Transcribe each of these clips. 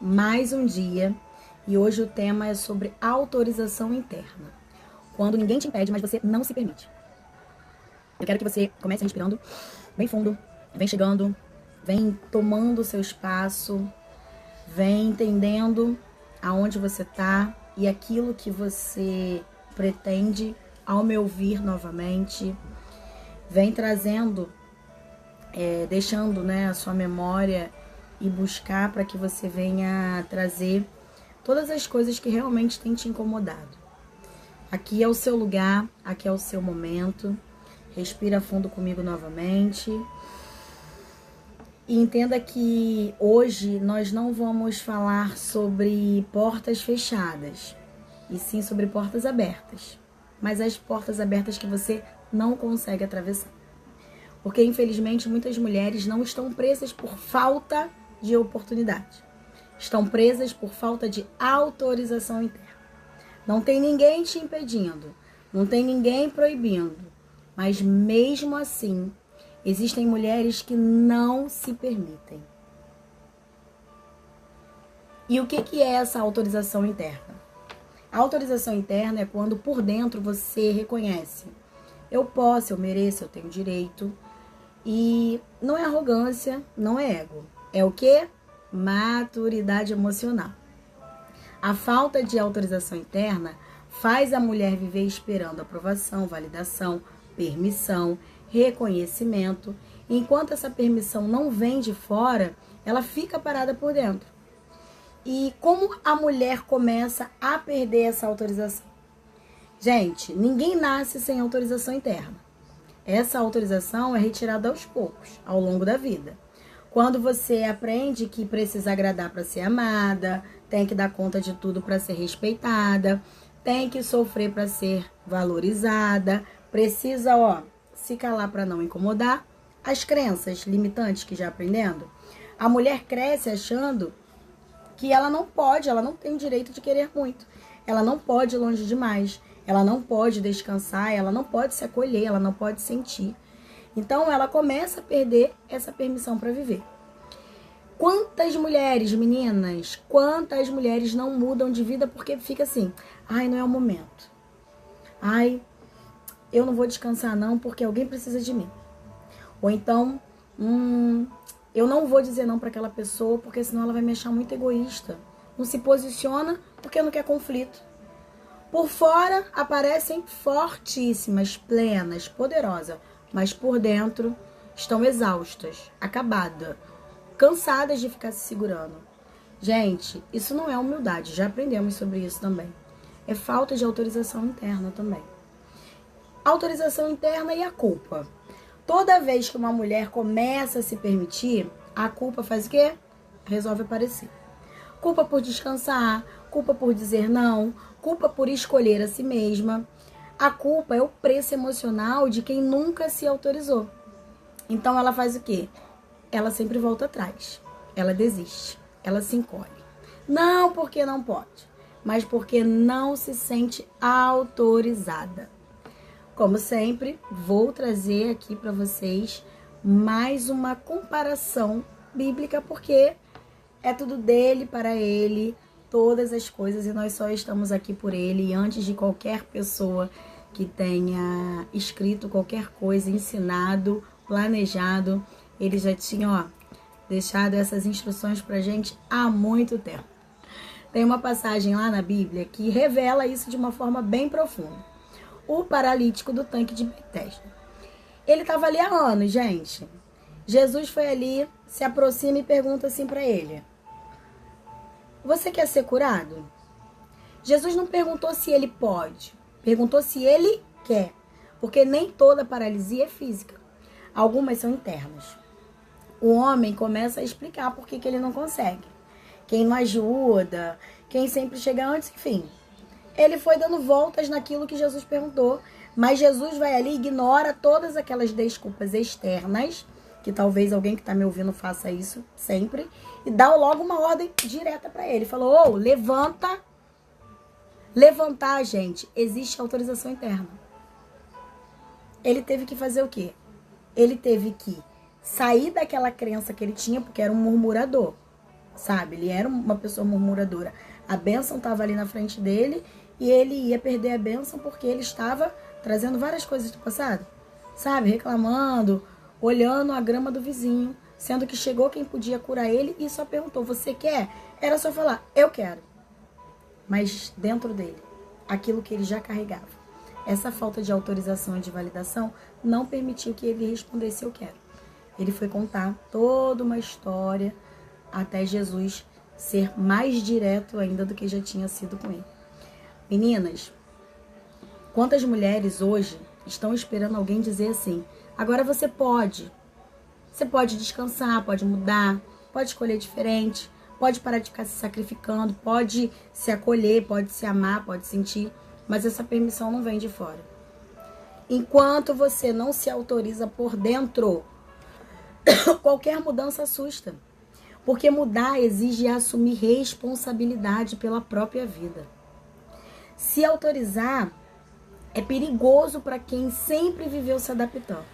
mais um dia e hoje o tema é sobre autorização interna. Quando ninguém te impede, mas você não se permite. Eu quero que você comece respirando bem fundo, vem chegando, vem tomando o seu espaço, vem entendendo aonde você tá e aquilo que você pretende ao me ouvir novamente. Vem trazendo, deixando a sua memória e buscar para que você venha trazer todas as coisas que realmente têm te incomodado. Aqui é o seu lugar, aqui é o seu momento. Respira fundo comigo novamente. E entenda que hoje nós não vamos falar sobre portas fechadas, e sim sobre portas abertas. Mas as portas abertas que você não consegue atravessar. Porque, infelizmente, muitas mulheres não estão presas por falta de oportunidade. Estão presas por falta de autorização interna. Não tem ninguém te impedindo, não tem ninguém proibindo. Mas mesmo assim, existem mulheres que não se permitem. E o que é essa autorização interna? A autorização interna é quando por dentro você reconhece: eu posso, eu mereço, eu tenho direito. E não é arrogância, não é ego. É o quê? Maturidade emocional. A falta de autorização interna faz a mulher viver esperando aprovação, validação, permissão, reconhecimento. Enquanto essa permissão não vem de fora, ela fica parada por dentro. E como a mulher começa a perder essa autorização? Gente, ninguém nasce sem autorização interna. Essa autorização é retirada aos poucos, ao longo da vida. Quando você aprende que precisa agradar para ser amada, tem que dar conta de tudo para ser respeitada, tem que sofrer para ser valorizada, precisa, se calar para não incomodar, as crenças limitantes que já aprendendo. A mulher cresce achando que ela não pode, ela não tem o direito de querer muito, ela não pode ir longe demais, ela não pode descansar, ela não pode se acolher, ela não pode sentir. Então ela começa a perder essa permissão para viver. Quantas mulheres, meninas, quantas mulheres não mudam de vida porque fica assim: ai, não é o momento. Ai, eu não vou descansar não porque alguém precisa de mim. Ou então, eu não vou dizer não para aquela pessoa porque senão ela vai me achar muito egoísta. Não se posiciona porque não quer conflito. Por fora aparecem fortíssimas, plenas, poderosas, mas por dentro estão exaustas, acabadas, cansadas de ficar se segurando. Gente, isso não é humildade, já aprendemos sobre isso também. É falta de autorização interna também. Autorização interna e a culpa. Toda vez que uma mulher começa a se permitir, a culpa faz o quê? Resolve aparecer. Culpa por descansar, culpa por dizer não, culpa por escolher a si mesma. A culpa é o preço emocional de quem nunca se autorizou. Então ela faz o quê? Ela sempre volta atrás. Ela desiste. Ela se encolhe. Não porque não pode, mas porque não se sente autorizada. Como sempre, vou trazer aqui para vocês mais uma comparação bíblica, porque é tudo dele, para ele, todas as coisas, e nós só estamos aqui por ele. E antes de qualquer pessoa que tenha escrito qualquer coisa, ensinado, planejado, ele já tinha deixado essas instruções pra gente há muito tempo. Tem uma passagem lá na Bíblia que revela isso de uma forma bem profunda. O paralítico do tanque de Betesda. Ele estava ali há anos, gente. Jesus foi ali, se aproxima e pergunta assim pra ele: você quer ser curado? Jesus não perguntou se ele pode, perguntou se ele quer, porque nem toda paralisia é física. Algumas são internas. O homem começa a explicar por que ele não consegue. Quem não ajuda, quem sempre chega antes, enfim. Ele foi dando voltas naquilo que Jesus perguntou, mas Jesus vai ali e ignora todas aquelas desculpas externas, que talvez alguém que está me ouvindo faça isso sempre, e dá logo uma ordem direta para ele. Falou: levanta. Levantar, gente, existe autorização interna. Ele teve que fazer o quê? Ele teve que sair daquela crença que ele tinha, porque era um murmurador. sabe? Ele era uma pessoa murmuradora. A bênção estava ali na frente dele e ele ia perder a bênção porque ele estava trazendo várias coisas do passado, sabe? Reclamando, olhando a grama do vizinho, sendo que chegou quem podia curar ele e só perguntou, você quer? Era só falar, eu quero. Mas dentro dele, aquilo que ele já carregava. Essa falta de autorização e de validação não permitiu que ele respondesse eu quero. Ele foi contar toda uma história até Jesus ser mais direto ainda do que já tinha sido com ele. Meninas, quantas mulheres hoje estão esperando alguém dizer assim, agora você pode descansar, pode mudar, pode escolher diferente, pode parar de ficar se sacrificando, pode se acolher, pode se amar, pode sentir, mas essa permissão não vem de fora. Enquanto você não se autoriza por dentro, qualquer mudança assusta. Porque mudar exige assumir responsabilidade pela própria vida. Se autorizar é perigoso para quem sempre viveu se adaptando.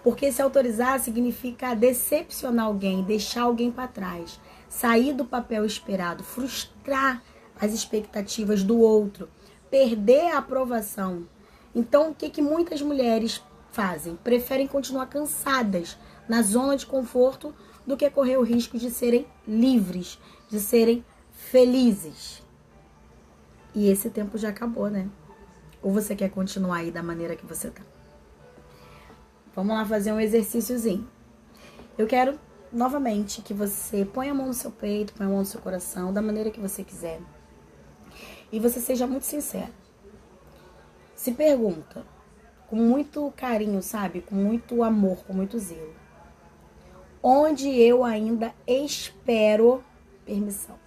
Porque se autorizar significa decepcionar alguém, deixar alguém para trás, sair do papel esperado, frustrar as expectativas do outro, perder a aprovação. Então, o que muitas mulheres fazem? Preferem continuar cansadas na zona de conforto do que correr o risco de serem livres, de serem felizes. E esse tempo já acabou, né? Ou você quer continuar aí da maneira que você tá? Vamos lá fazer um exercíciozinho. Eu quero, novamente, que você ponha a mão no seu peito, ponha a mão no seu coração, da maneira que você quiser. E você seja muito sincero. Se pergunta, com muito carinho, sabe? Com muito amor, com muito zelo. Onde eu ainda espero permissão?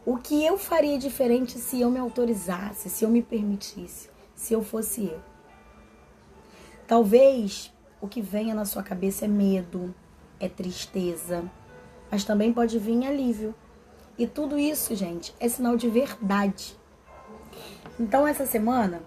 O que eu faria diferente se eu me autorizasse, se eu me permitisse, se eu fosse eu? Talvez o que venha na sua cabeça é medo, é tristeza, mas também pode vir alívio. E tudo isso, gente, é sinal de verdade. Então, essa semana,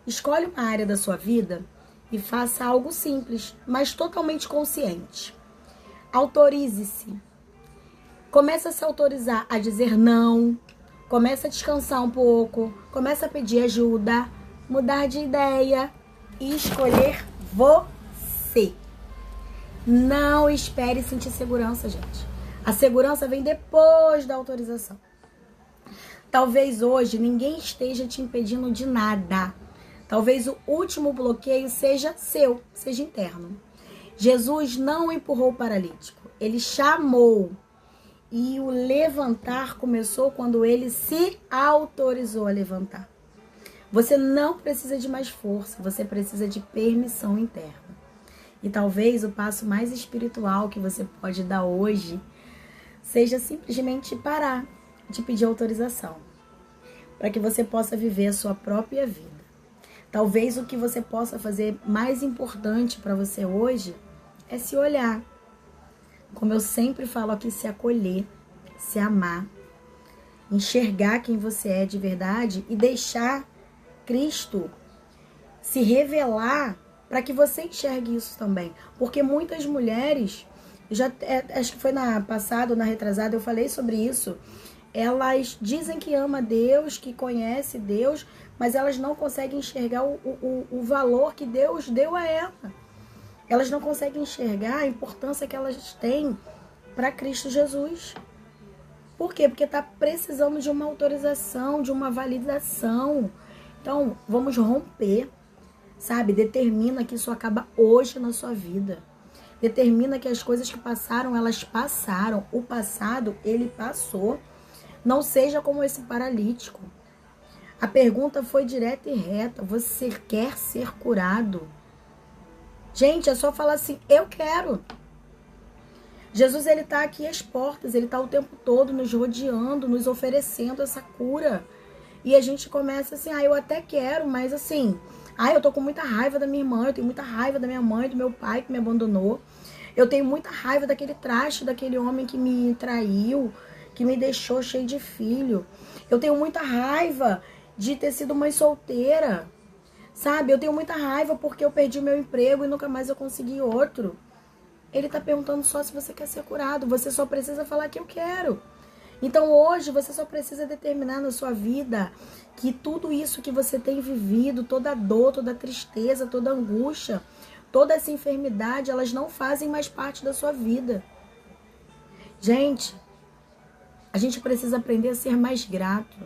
escolhe uma área da sua vida e faça algo simples, mas totalmente consciente. Autorize-se. Começa a se autorizar a dizer não. Começa a descansar um pouco. Começa a pedir ajuda. Mudar de ideia. E escolher você. Não espere sentir segurança, gente. A segurança vem depois da autorização. Talvez hoje ninguém esteja te impedindo de nada. Talvez o último bloqueio seja seu, seja interno. Jesus não empurrou o paralítico, ele chamou. E o levantar começou quando ele se autorizou a levantar. Você não precisa de mais força, você precisa de permissão interna. E talvez o passo mais espiritual que você pode dar hoje seja simplesmente parar de pedir autorização, para que você possa viver a sua própria vida. Talvez o que você possa fazer mais importante para você hoje é se olhar. Como eu sempre falo aqui, se acolher, se amar, enxergar quem você é de verdade e deixar Cristo se revelar para que você enxergue isso também. Porque muitas mulheres, acho que foi na passada ou na retrasada, eu falei sobre isso, elas dizem que ama Deus, que conhece Deus, mas elas não conseguem enxergar o valor que Deus deu a ela. Elas não conseguem enxergar a importância que elas têm para Cristo Jesus. Por quê? Porque está precisando de uma autorização, de uma validação. Então, vamos romper, sabe? Determina que isso acaba hoje na sua vida. Determina que as coisas que passaram, elas passaram. O passado, ele passou. Não seja como esse paralítico. A pergunta foi direta e reta. Você quer ser curado? Gente, é só falar assim, eu quero. Jesus, ele tá aqui às portas, ele tá o tempo todo nos rodeando, nos oferecendo essa cura. E a gente começa assim, eu até quero, mas assim, eu tô com muita raiva da minha irmã, eu tenho muita raiva da minha mãe, do meu pai que me abandonou. Eu tenho muita raiva daquele traste, daquele homem que me traiu, que me deixou cheio de filho. Eu tenho muita raiva de ter sido mãe solteira. Sabe, eu tenho muita raiva porque eu perdi meu emprego e nunca mais eu consegui outro. Ele tá perguntando só se você quer ser curado. Você só precisa falar que eu quero. Então hoje você só precisa determinar na sua vida que tudo isso que você tem vivido, toda a dor, toda a tristeza, toda a angústia, toda essa enfermidade, elas não fazem mais parte da sua vida. Gente, a gente precisa aprender a ser mais grato,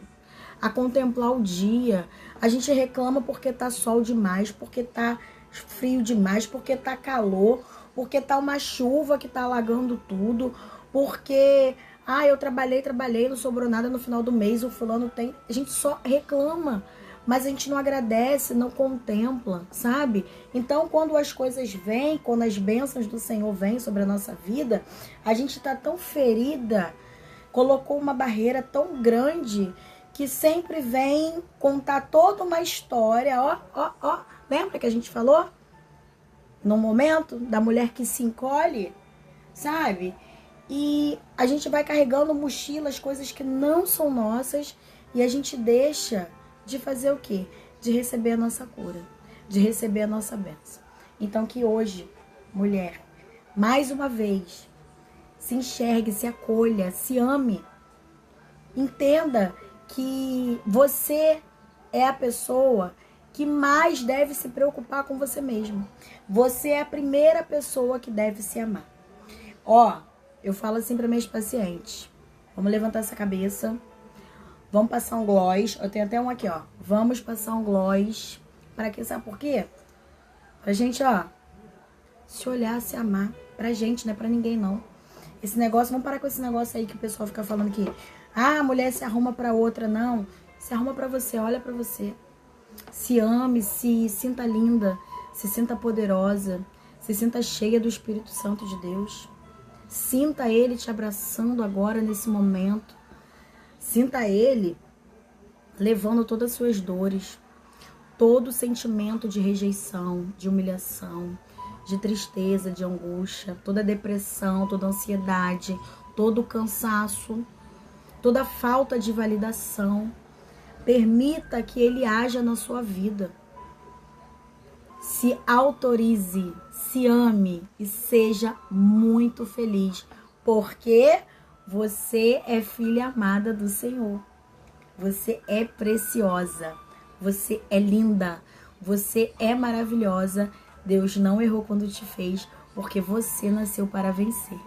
a contemplar o dia. A gente reclama porque tá sol demais, porque tá frio demais, porque tá calor, porque tá uma chuva que tá alagando tudo, porque eu trabalhei, não sobrou nada no final do mês, o fulano tem. A gente só reclama, mas a gente não agradece, não contempla, sabe? Então, quando as coisas vêm, quando as bênçãos do Senhor vêm sobre a nossa vida, a gente tá tão ferida, colocou uma barreira tão grande, que sempre vem contar toda uma história, ó. Lembra que a gente falou? No momento da mulher que se encolhe, sabe? E a gente vai carregando mochilas, coisas que não são nossas, e a gente deixa de fazer o quê? De receber a nossa cura, de receber a nossa bênção. Então que hoje, mulher, mais uma vez, se enxergue, se acolha, se ame. Entenda que você é a pessoa que mais deve se preocupar com você mesmo. Você é a primeira pessoa que deve se amar. Eu falo assim para meus pacientes. Vamos levantar essa cabeça. Vamos passar um gloss. Eu tenho até um aqui, ó. Vamos passar um gloss. Para quê? Sabe por quê? Pra gente, se olhar, se amar. Pra gente, não é pra ninguém, não. Esse negócio, vamos parar com esse negócio aí que o pessoal fica falando que a mulher se arruma pra outra. Não. Se arruma pra você, olha pra você. Se ame, se sinta linda, se sinta poderosa, se sinta cheia do Espírito Santo de Deus. Sinta Ele te abraçando agora, nesse momento. Sinta Ele levando todas as suas dores, todo sentimento de rejeição, de humilhação, de tristeza, de angústia, toda depressão, toda ansiedade, todo cansaço, toda falta de validação. Permita que Ele haja na sua vida. Se autorize, se ame e seja muito feliz, porque você é filha amada do Senhor. Você é preciosa, você é linda, você é maravilhosa. Deus não errou quando te fez, porque você nasceu para vencer.